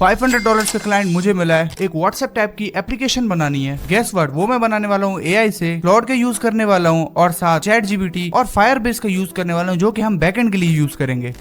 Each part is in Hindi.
$500 का क्लाइंट मुझे मिला है। एक व्हाट्सएप टाइप की एप्लीकेशन बनानी है। गेस व्हाट, वो मैं बनाने वाला हूँ एआई से, क्लाउड का यूज करने वाला हूँ और साथ चैट जीपीटी और फायरबेस का यूज करने वाला हूँ, जो कि हम बैकएंड के लिए यूज करेंगे।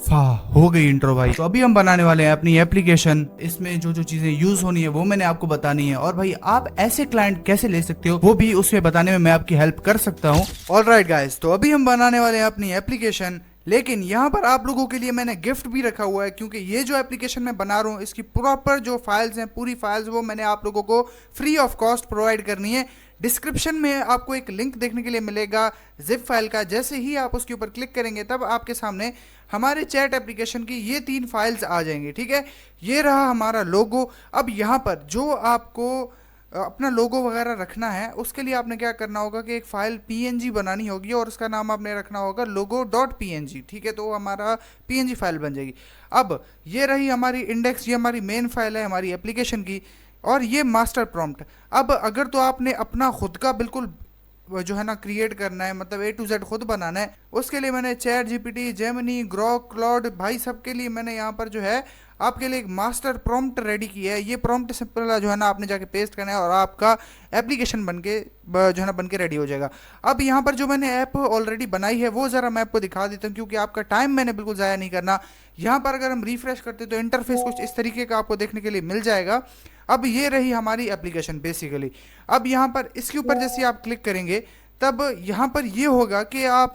हो गई इंट्रो भाई। तो अभी हम बनाने वाले हैं अपनी एप्लीकेशन। इसमें जो जो चीजें यूज होनी है वो मैंने आपको बतानी है, और भाई आप ऐसे क्लाइंट कैसे ले सकते हो वो भी उसमें बताने में मैं आपकी हेल्प कर सकता हूँ। ऑलराइट गाइस, तो अभी हम बनाने वाले हैं अपनी एप्लीकेशन। लेकिन यहाँ पर आप लोगों के लिए मैंने गिफ्ट भी रखा हुआ है, क्योंकि ये जो एप्लीकेशन मैं बना रहा हूँ इसकी प्रॉपर जो फाइल्स हैं, पूरी फाइल्स वो मैंने आप लोगों को फ्री ऑफ कॉस्ट प्रोवाइड करनी है। डिस्क्रिप्शन में आपको एक लिंक देखने के लिए मिलेगा जिप फाइल का। जैसे ही आप उसके ऊपर क्लिक करेंगे तब आपके सामने हमारे चैट एप्लीकेशन की ये 3 फाइल्स आ जाएंगी। ठीक है, ये रहा हमारा लोगो। अब यहाँ पर जो आपको अपना लोगो वगैरह रखना है उसके लिए आपने क्या करना होगा कि एक फाइल पीएनजी बनानी होगी और उसका नाम आपने रखना होगा logo.png। ठीक है, तो हमारा पीएनजी फाइल बन जाएगी। अब ये रही हमारी इंडेक्स, ये हमारी मेन फाइल है हमारी एप्लीकेशन की, और ये मास्टर प्रॉम्प्ट। अब अगर तो आपने अपना खुद का बिल्कुल जो है ना क्रिएट करना है, मतलब A to Z खुद बनाना है, उसके लिए मैंने chat GPT, Gemini, Grok, cloud भाई सबके लिए मैंने यहाँ पर जो है आपके लिए एक मास्टर प्रॉम्प्ट रेडी किया है। ये प्रॉम्प्ट सिंपल जो है ना आपने जाके पेस्ट करना है और आपका एप्लीकेशन बनके जो है ना बनके रेडी हो जाएगा। अब यहाँ पर जो मैंने ऐप ऑलरेडी बनाई है वो ज़रा मैं आपको दिखा देता हूँ, क्योंकि आपका टाइम मैंने बिल्कुल ज़ाया नहीं करना। यहाँ पर अगर हम रिफ्रेश करते तो इंटरफेस कुछ इस तरीके का आपको देखने के लिए मिल जाएगा। अब ये रही हमारी एप्लीकेशन बेसिकली। अब यहाँ पर इसके ऊपर जैसे आप क्लिक करेंगे तब यहाँ पर ये होगा कि आप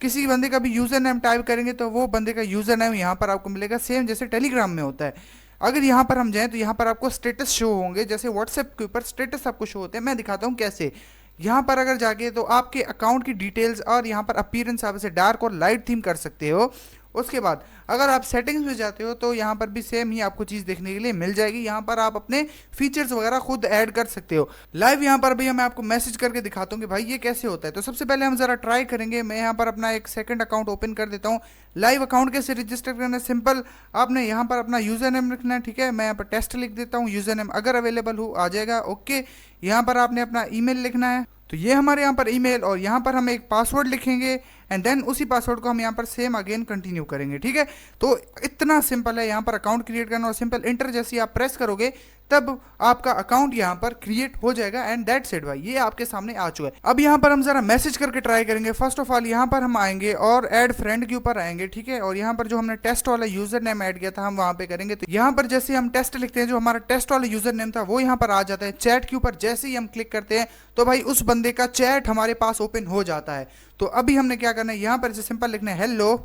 किसी बंदे का भी यूज़र नेम टाइप करेंगे तो वो बंदे का यूज़र नेम यहाँ पर आपको मिलेगा, सेम जैसे टेलीग्राम में होता है। अगर यहाँ पर हम जाएं तो यहाँ पर आपको स्टेटस शो होंगे, जैसे व्हाट्सएप के ऊपर स्टेटस आपको शो होते हैं। मैं दिखाता हूँ कैसे। यहाँ पर अगर जाके तो आपके अकाउंट की डिटेल्स और यहाँ पर अपीयरेंस आप इसे डार्क और लाइट थीम कर सकते हो। उसके बाद अगर आप सेटिंग्स में जाते हो तो यहाँ पर भी सेम ही आपको चीज़ देखने के लिए मिल जाएगी। यहाँ पर आप अपने फीचर्स वगैरह खुद ऐड कर सकते हो। लाइव यहाँ पर भैया मैं आपको मैसेज करके दिखाता हूँ कि भाई ये कैसे होता है। तो सबसे पहले हम ज़रा ट्राई करेंगे। मैं यहाँ पर अपना एक सेकंड अकाउंट ओपन कर देता हूँ। लाइव अकाउंट कैसे रजिस्टर करना है, सिंपल आपने यहाँ पर अपना यूज़र नेम लिखना है। ठीक है, मैं यहाँ पर टेस्ट लिख देता हूँ, यूज़र नेम अगर अवेलेबल हो आ जाएगा। ओके, यहाँ पर आपने अपना ईमेल लिखना है, तो ये हमारे यहाँ पर ईमेल, और यहाँ पर हम एक पासवर्ड लिखेंगे एंड देन उसी पासवर्ड को हम यहाँ पर सेम अगेन कंटिन्यू करेंगे। ठीक है, तो इतना सिंपल है यहाँ पर अकाउंट क्रिएट करना। और सिंपल इंटर जैसे आप प्रेस करोगे तब आपका अकाउंट यहाँ पर क्रिएट हो जाएगा एंड दैट्स इट भाई, ये आपके सामने आ चुका है। अब यहाँ पर हम जरा मैसेज करके ट्राई करेंगे। फर्स्ट ऑफ ऑल यहाँ पर हम आएंगे और ऐड फ्रेंड के ऊपर आएंगे। ठीक है, और यहाँ पर जो हमने टेस्ट वाला यूजर नेम ऐड किया था हम वहाँ पे करेंगे। तो यहाँ पर जैसे हम टेस्ट लिखते हैं, जो हमारा टेस्ट वाला यूजर नेम था वो यहाँ पर आ जाता है। चैट के ऊपर जैसे ही हम क्लिक करते हैं तो भाई उस बंदे का चैट हमारे पास ओपन हो जाता है। तो अभी हमने क्या करना है, यहाँ पर जैसे सिंपल लिखना है हेलो।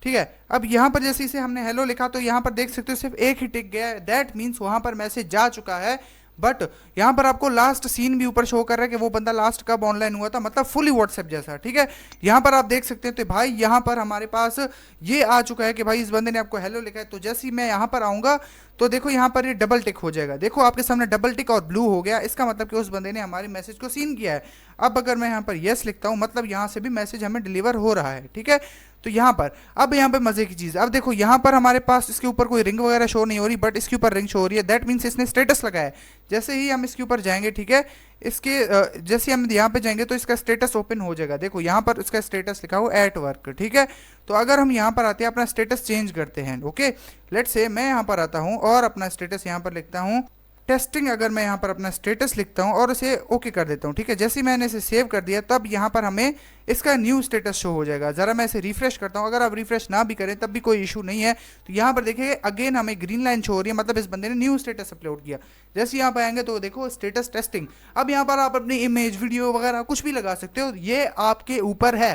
ठीक है, अब यहाँ पर जैसे इसे हमने हेलो लिखा तो यहाँ पर देख सकते हो सिर्फ एक ही टिक गया है, दैट मीन्स वहाँ पर मैसेज जा चुका है। बट यहाँ पर आपको लास्ट सीन भी ऊपर शो कर रहा है कि वो बंदा लास्ट कब ऑनलाइन हुआ था, मतलब फुली व्हाट्सएप जैसा। ठीक है, यहाँ पर आप देख सकते हैं। तो भाई यहाँ पर हमारे पास ये आ चुका है कि भाई इस बंदे ने आपको हेलो लिखा है। तो जैसे ही मैं यहाँ पर आऊँगा तो देखो यहाँ पर ये डबल टिक हो जाएगा। देखो आपके सामने डबल टिक और ब्लू हो गया, इसका मतलब कि उस बंदे ने हमारे मैसेज को सीन किया है। अब अगर मैं यहाँ पर येस लिखता हूँ मतलब यहाँ से भी मैसेज हमें डिलीवर हो रहा है। ठीक है, तो यहाँ पर अब यहाँ पे मजे की चीज़, अब देखो यहाँ पर हमारे पास इसके ऊपर कोई रिंग वगैरह शो नहीं हो रही, बट इसके ऊपर रिंग शो हो रही है। दैट मीन्स इसने स्टेटस लगाया है। जैसे ही हम इसके ऊपर जाएंगे, ठीक है, इसके जैसे हम यहाँ पे जाएंगे तो इसका स्टेटस ओपन हो जाएगा। देखो यहाँ पर इसका स्टेटस लिखा हो एट वर्क। ठीक है, तो अगर हम यहाँ पर आते हैं अपना स्टेटस चेंज करते हैं। ओके, लेट्स से मैं यहाँ पर आता हूँ और अपना स्टेटस यहाँ पर लिखता हूँ टेस्टिंग। अगर मैं यहाँ पर अपना स्टेटस लिखता हूँ और इसे ओके कर देता हूँ, ठीक है, जैसे ही मैंने इसे सेव कर दिया तब यहाँ पर हमें इसका न्यू स्टेटस शो हो जाएगा। ज़रा मैं इसे रिफ्रेश करता हूँ, अगर आप रिफ्रेश ना भी करें तब भी कोई इशू नहीं है। तो यहाँ पर देखिए अगेन हमें ग्रीन लाइन शो हो रही है, मतलब इस बंदे ने न्यू स्टेटस अपलोड किया। जैसे यहाँ पर आएंगे तो देखो स्टेटस टेस्टिंग। अब यहाँ पर आप अपनी इमेज वीडियो वगैरह कुछ भी लगा सकते हो, ये आपके ऊपर है।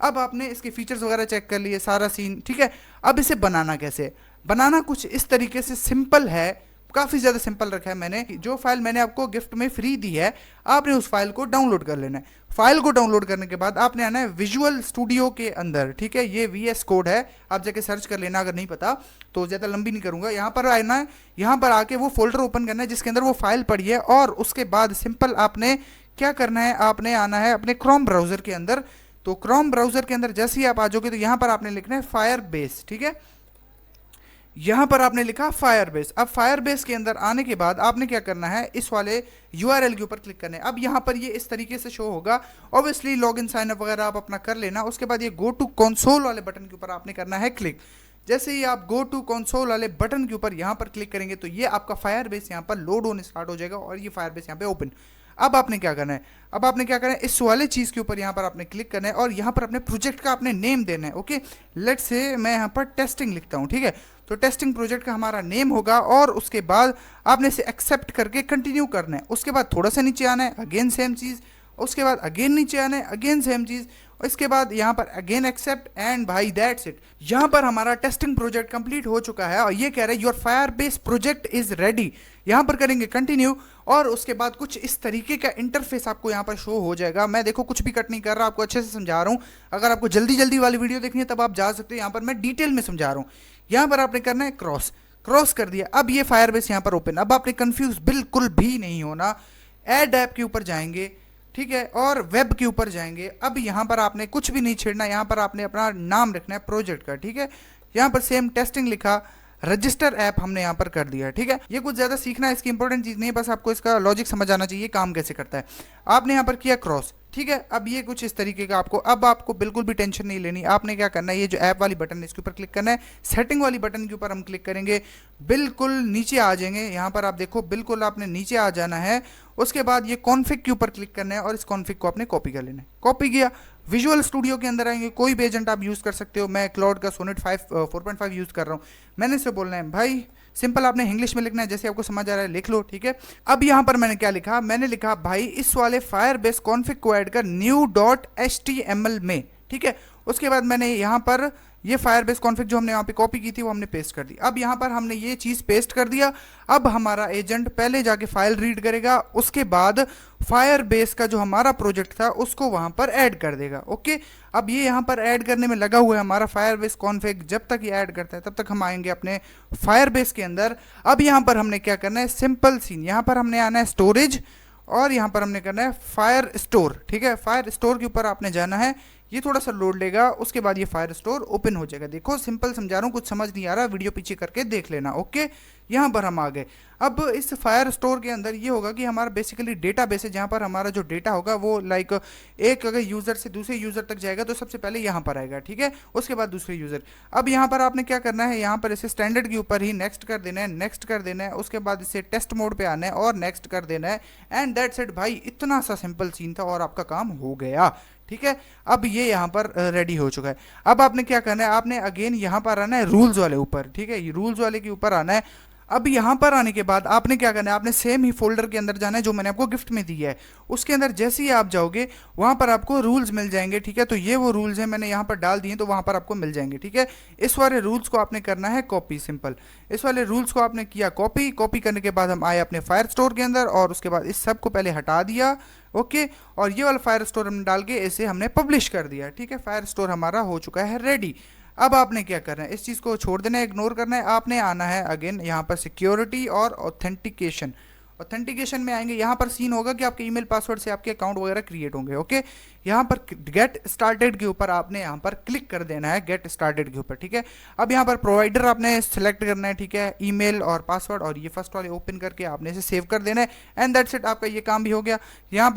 अब आपने इसके फीचर्स वगैरह चेक कर लिए, सारा सीन ठीक है। अब इसे बनाना कैसे, बनाना कुछ इस तरीके से सिंपल है, काफ़ी ज़्यादा सिंपल रखा है मैंने। जो फाइल मैंने आपको गिफ्ट में फ्री दी है आपने उस फाइल को डाउनलोड कर लेना है। फाइल को डाउनलोड करने के बाद आपने आना है विजुअल स्टूडियो के अंदर। ठीक है, ये VS कोड है, आप जाके सर्च कर लेना अगर नहीं पता तो, ज़्यादा लंबी नहीं करूँगा। यहाँ पर आना है, यहाँ पर आके वो फोल्डर ओपन करना है जिसके अंदर वो फाइल पड़ी है, और उसके बाद सिंपल आपने क्या करना है, आपने आना है अपने क्रोम ब्राउज़र के अंदर। तो क्रोम ब्राउज़र के अंदर जैसे ही आप आ जाओगे तो यहाँ पर आपने लिखना है फायरबेस। ठीक है, यहाँ पर आपने लिखा फायरबेस। अब फायरबेस के अंदर आने के बाद आपने क्या करना है, इस वाले URL के ऊपर क्लिक करना है। अब यहाँ पर ये इस तरीके से शो होगा। ऑब्वियसली लॉगिन साइन अप वगैरह आप अपना कर लेना। उसके बाद ये गो टू कंसोल वाले बटन के ऊपर आपने करना है क्लिक। जैसे ही आप गो टू कंसोल वाले बटन के ऊपर यहाँ पर क्लिक करेंगे तो ये आपका फायरबेस यहाँ पर लोड होने स्टार्ट हो जाएगा और ये फायरबेस यहाँ पे ओपन। अब आपने क्या करना है, अब आपने क्या करना है, इस वाले चीज़ के ऊपर यहाँ पर आपने क्लिक करना है और यहाँ पर अपने प्रोजेक्ट का आपने नेम देना है। ओके, लेट्स से मैं यहाँ पर टेस्टिंग लिखता हूँ, ठीक है। तो टेस्टिंग प्रोजेक्ट का हमारा नेम होगा और उसके बाद आपने इसे एक्सेप्ट करके कंटिन्यू करना है। उसके बाद थोड़ा सा नीचे आना है, अगेन सेम चीज़, उसके बाद अगेन नीचे आना है, अगेन सेम चीज़, और इसके बाद यहाँ पर अगेन एक्सेप्ट एंड भाई दैट्स इट। यहाँ पर हमारा टेस्टिंग प्रोजेक्ट कंप्लीट हो चुका है और ये कह रहा है your Firebase project is ready. यहाँ पर करेंगे कंटिन्यू और उसके बाद कुछ इस तरीके का इंटरफेस आपको यहाँ पर शो हो जाएगा। मैं देखो कुछ भी कट नहीं कर रहा, आपको अच्छे से समझा रहा हूँ। अगर आपको जल्दी जल्दी वाली वीडियो देखनी है तब आप जा सकते हो, यहाँ पर मैं डिटेल में समझा रहा हूँ। यहाँ पर आपने करना है क्रॉस, क्रॉस कर दिया। अब ये फायरबेस यहाँ पर ओपन। अब आपने कंफ्यूज बिल्कुल भी नहीं होना, ऐड ऐप के ऊपर जाएंगे, ठीक है, और वेब के ऊपर जाएंगे। अब यहाँ पर आपने कुछ भी नहीं छेड़ना, यहाँ पर आपने अपना नाम रखना है प्रोजेक्ट का, ठीक है। यहाँ पर सेम टेस्टिंग लिखा, रजिस्टर ऐप हमने यहाँ पर कर दिया, ठीक है। ये कुछ ज़्यादा सीखना है, इसकी इंपॉर्टेंट चीज़ नहीं है, बस आपको इसका लॉजिक समझ आना चाहिए काम कैसे करता है। आपने यहाँ पर किया क्रॉस, ठीक है। अब ये कुछ इस तरीके का आपको, अब आपको बिल्कुल भी टेंशन नहीं लेनी। आपने क्या करना है, ये जो ऐप वाली बटन है इसके ऊपर क्लिक करना है, सेटिंग वाली बटन के ऊपर हम क्लिक करेंगे, बिल्कुल नीचे आ जाएंगे। यहाँ पर आप देखो बिल्कुल आपने नीचे आ जाना है। उसके बाद ये कॉन्फ़िग के ऊपर क्लिक करना है और इस कॉन्फ़िग को आपने कॉपी कर लेना है। कॉपी किया, विजुअल स्टूडियो के अंदर आएंगे, कोई भी एजेंट आप यूज़ कर सकते हो। मैं क्लाउड का सोनेट 4.5 यूज़ कर रहा हूँ। मैंने इसे बोलना है भाई सिंपल, आपने इंग्लिश में लिखना है, जैसे आपको समझ आ रहा है लिख लो, ठीक है। अब यहाँ पर मैंने क्या लिखा, मैंने लिखा भाई इस वाले फायरबेस कॉन्फ़िग को ऐड कर new.html में, ठीक है। उसके बाद मैंने यहाँ पर ये फायरबेस कॉन्फ़िग जो हमने यहाँ पे कॉपी की थी वो हमने पेस्ट कर दी। अब यहाँ पर हमने ये चीज़ पेस्ट कर दिया। अब हमारा एजेंट पहले जाके फाइल रीड करेगा, उसके बाद फायरबेस का जो हमारा प्रोजेक्ट था उसको वहाँ पर ऐड कर देगा। ओके, अब ये यहाँ पर ऐड करने में लगा हुआ है हमारा फायरबेस कॉन्फ़िग। जब तक ये ऐड करता है तब तक हम आएंगे अपने फायरबेस के अंदर। अब यहाँ पर हमने क्या करना है, सिंपल सीन, यहाँ पर हमने आना है स्टोरेज और यहाँ पर हमने करना है फायर स्टोर, ठीक है। फायर स्टोर के ऊपर आपने जाना है, ये थोड़ा सा लोड लेगा, उसके बाद ये फायर स्टोर ओपन हो जाएगा। देखो सिंपल समझा रहा हूँ, कुछ समझ नहीं आ रहा वीडियो पीछे करके देख लेना। ओके, यहाँ पर हम आ गए। अब इस फायर स्टोर के अंदर ये होगा कि हमारा बेसिकली डेटा बेस है, जहाँ पर हमारा जो डेटा होगा वो लाइक एक अगर यूज़र से दूसरे यूज़र तक जाएगा तो सबसे पहले यहाँ पर आएगा, ठीक है, उसके बाद दूसरे यूज़र। अब यहाँ पर आपने क्या करना है, यहाँ पर इसे स्टैंडर्ड के ऊपर ही नेक्स्ट कर देना है, नेक्स्ट कर देना है, उसके बाद इसे टेस्ट मोड पे आना है और नेक्स्ट कर देना है, एंड दैट्स इट भाई। इतना सा सिंपल सीन था और आपका काम हो गया, ठीक है। अब ये यहाँ पर रेडी हो चुका है। अब आपने क्या करना है, आपने अगेन यहाँ पर आना है रूल्स वाले ऊपर, ठीक है, ये रूल्स वाले के ऊपर आना है। अब यहाँ पर आने के बाद आपने क्या करना है, आपने सेम ही फोल्डर के अंदर जाना है जो मैंने आपको गिफ्ट में दिया है। उसके अंदर जैसे ही आप जाओगे वहाँ पर आपको रूल्स मिल जाएंगे, ठीक है। तो ये वो रूल्स हैं मैंने यहाँ पर डाल दिए, तो वहाँ पर आपको मिल जाएंगे, ठीक है। इस वाले रूल्स को आपने करना है कॉपी, सिंपल। इस वाले रूल्स को आपने किया कॉपी। कॉपी करने के बाद हम आए अपने फायर स्टोर के अंदर और उसके बाद इस सब को पहले हटा दिया, ओके। और ये वाला फायर स्टोर हमने डाल के इसे हमने पब्लिश कर दिया, ठीक है। फायर स्टोर हमारा हो चुका है रेडी। अब आपने क्या करना है, इस चीज़ को छोड़ देना है, इग्नोर करना है। आपने आना है अगेन यहाँ पर सिक्योरिटी और ऑथेंटिकेशन। ऑथेंटिकेशन में आएंगे, यहाँ पर सीन होगा कि आपके ईमेल पासवर्ड से आपके अकाउंट वगैरह क्रिएट होंगे, ओके। यहाँ पर गेट स्टार्टेड के ऊपर आपने यहाँ पर क्लिक कर देना है, गेट स्टार्टेड के ऊपर, ठीक है। अब यहाँ पर प्रोवाइडर आपने सेलेक्ट करना है, ठीक है, ईमेल और पासवर्ड, और ये फर्स्ट वाले ओपन करके आपने इसे सेव कर देना है, एंड दैट्स इट। आपका ये काम भी हो गया। यहाँ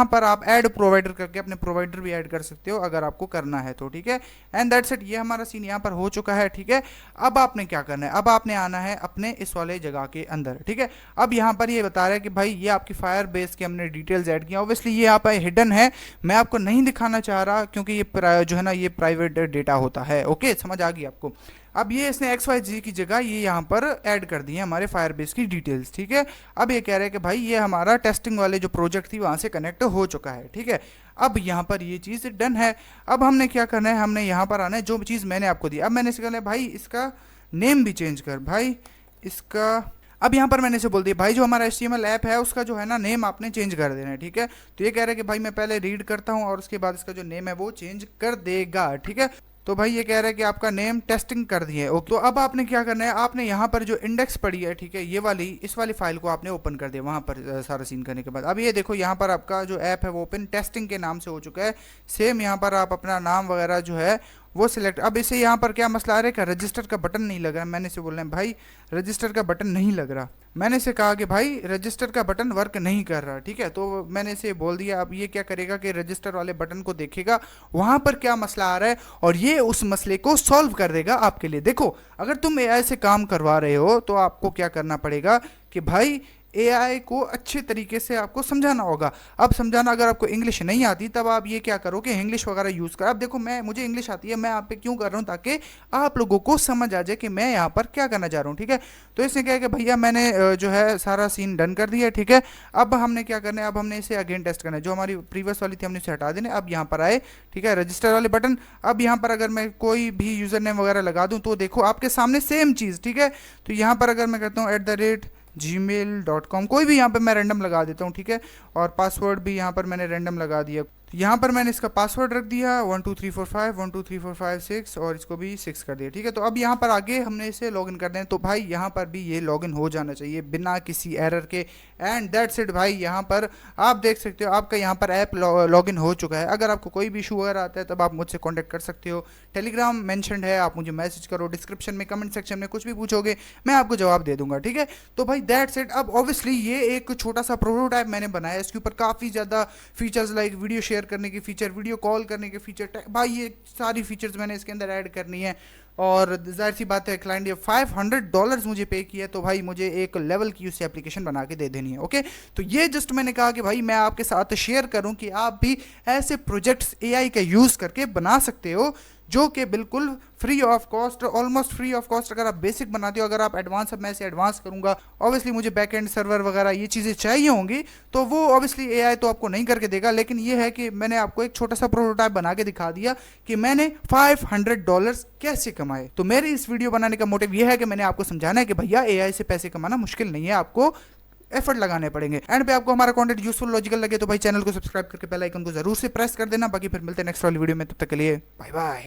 पर आप ऐड प्रोवाइडर करके अपने प्रोवाइडर भी ऐड कर सकते हो अगर आपको करना है तो, ठीक है, एंड दैट्स इट। ये हमारा सीन यहाँ पर हो चुका है, ठीक है। अब आपने क्या करना है, अब आपने आना है अपने इस वाले जगह के अंदर, ठीक है। अब यहाँ पर ये बता रहा है कि भाई ये आपकी फायर बेस की हमने डिटेल्स ऐड किया। ऑब्वियसली ये यहाँ पर हिडन है, मैं आपको नहीं दिखाना चाह रहा क्योंकि ये जो है ना ये प्राइवेट डेटा होता है, ओके, समझ आ गई आपको। अब ये इसने XYZ की जगह ये यहाँ पर ऐड कर दी है हमारे फायरबेस की डिटेल्स, ठीक है। अब ये कह रहा है कि भाई ये हमारा टेस्टिंग वाले जो प्रोजेक्ट थी वहाँ से कनेक्ट हो चुका है, ठीक है। अब यहाँ पर ये चीज़ डन है। अब हमने क्या करना है, हमने यहाँ पर आना है, जो चीज़ मैंने आपको दी। अब मैंने इसे कहना है भाई इसका नेम भी चेंज कर, भाई इसका। अब यहाँ पर मैंने इसे बोल दिया भाई जो हमारा HTML ऐप है उसका जो है ना नेम आपने चेंज कर देना है, ठीक है। तो ये कह रहा है कि भाई मैं पहले रीड करता हूँ और उसके बाद इसका जो नेम है वो चेंज कर देगा, ठीक है। तो भाई ये कह रहा है कि आपका नेम टेस्टिंग कर दिए, ओके। तो अब आपने क्या करना है, आपने यहाँ पर जो इंडेक्स पड़ी है, ठीक है, ये वाली इस वाली फाइल को आपने ओपन कर दिया वहाँ पर सारा सीन करने के बाद। अब ये देखो यहाँ पर आपका जो ऐप है वो ओपन टेस्टिंग के नाम से हो चुका है। सेम यहाँ पर आप अपना नाम वगैरह जो है वो सिलेक्ट। अब इसे यहाँ पर क्या मसला आ रहा है कि रजिस्टर का बटन नहीं लग रहा। मैंने इसे बोलना है भाई रजिस्टर का बटन नहीं लग रहा। मैंने इसे कहा कि भाई रजिस्टर का बटन वर्क नहीं कर रहा, ठीक है। तो मैंने इसे बोल दिया। अब ये क्या करेगा कि रजिस्टर वाले बटन को देखेगा वहाँ पर क्या मसला आ रहा है और ये उस मसले को सॉल्व कर देगा आपके लिए। देखो अगर तुम एआई से काम करवा रहे हो तो आपको क्या करना पड़ेगा कि भाई एआई को अच्छे तरीके से आपको समझाना होगा। अब समझाना, अगर आपको इंग्लिश नहीं आती तब आप ये क्या करो कि इंग्लिश वगैरह यूज़ करो। अब देखो मुझे इंग्लिश आती है, मैं आप पे क्यों कर रहा हूँ ताकि आप लोगों को समझ आ जाए कि मैं यहाँ पर क्या करना चाह रहा हूँ, ठीक है। तो इसने क्या है कि भैया मैंने जो है सारा सीन डन कर दिया, ठीक है। अब हमने क्या करना है, अब हमने इसे अगेन टेस्ट करना है। जो हमारी प्रीवियस वाली थी हमने इसे हटा देने। अब यहाँ पर आए, ठीक है, रजिस्टर वाले बटन। अब यहाँ पर अगर मैं कोई भी यूज़र नेम वगैरह लगा दूँ तो देखो आपके सामने सेम चीज़, ठीक है। तो यहाँ पर अगर मैं कहता हूँ @gmail.com, कोई भी यहाँ पे मैं रैंडम लगा देता हूँ, ठीक है। और पासवर्ड भी यहाँ पर मैंने रैंडम लगा दिया। तो यहाँ पर मैंने इसका पासवर्ड रख दिया 12345 12345 और इसको भी 6 कर दिया, ठीक है। तो अब यहाँ पर आगे हमने इसे लॉगिन कर दें। तो भाई यहाँ पर भी ये लॉगिन हो जाना चाहिए बिना किसी एरर के। एंड दैट्स इट भाई। यहाँ पर आप देख सकते हो आपका यहाँ पर ऐप लॉगिन हो चुका है। अगर आपको कोई भी इशू वगैरह आता है तब आप मुझसे कॉन्टैक्ट कर सकते हो। टेलीग्राम मेंशन्ड है, आप मुझे मैसेज करो, डिस्क्रिप्शन में कमेंट सेक्शन में कुछ भी पूछोगे मैं आपको जवाब दे दूंगा, ठीक है। तो भाई दैट्स इट। अब ऑब्वियसली ये एक छोटा सा प्रोटोटाइप मैंने बनाया, इसके ऊपर काफ़ी ज़्यादा फीचर्स लाइक वीडियो शेयर करने की फीचर, वीडियो कॉल करने के फीचर, भाई ये सारी फीचर्स मैंने इसके अंदर ऐड करनी है। और जाहिर सी बात है क्लाइंट ये $500 मुझे पे किया, तो भाई मुझे एक लेवल की उससे एप्लीकेशन बना के दे देनी है, ओके। तो ये जस्ट मैंने कहा कि भाई मैं आपके साथ शेयर करूं कि आप भी ऐसे प्रोजेक्ट्स एआई का यूज़ करके बना सकते हो जो कि बिल्कुल free of cost, almost free of cost. अगर आप बेसिक बनाते हो, अगर आप एडवांस, अब मैं इसे एडवांस करूंगा, ऑब्वियसली मुझे बैक एंड सर्वर वगैरह ये चीज़ें चाहिए होंगी, तो वो ऑब्वियसली एआई तो आपको नहीं करके देगा। लेकिन ये है कि मैंने आपको एक छोटा सा प्रोटोटाइप बना के दिखा दिया कि मैंने $500 कैसे कमाए। तो मेरी इस वीडियो बनाने का मोटिव ये है कि मैंने आपको समझाना है कि भैया एआई से पैसे कमाना मुश्किल नहीं है, आपको एफर्ट लगाने पड़ेंगे। एंड पे आपको हमारा कंटेंट यूजफुल लॉजिकल लगे तो भाई चैनल को सब्सक्राइब करके बेल आइकन को जरूर से प्रेस कर देना। बाकी फिर मिलते हैं नेक्स्ट वाली वीडियो में, तब तक के लिए बाय बाय।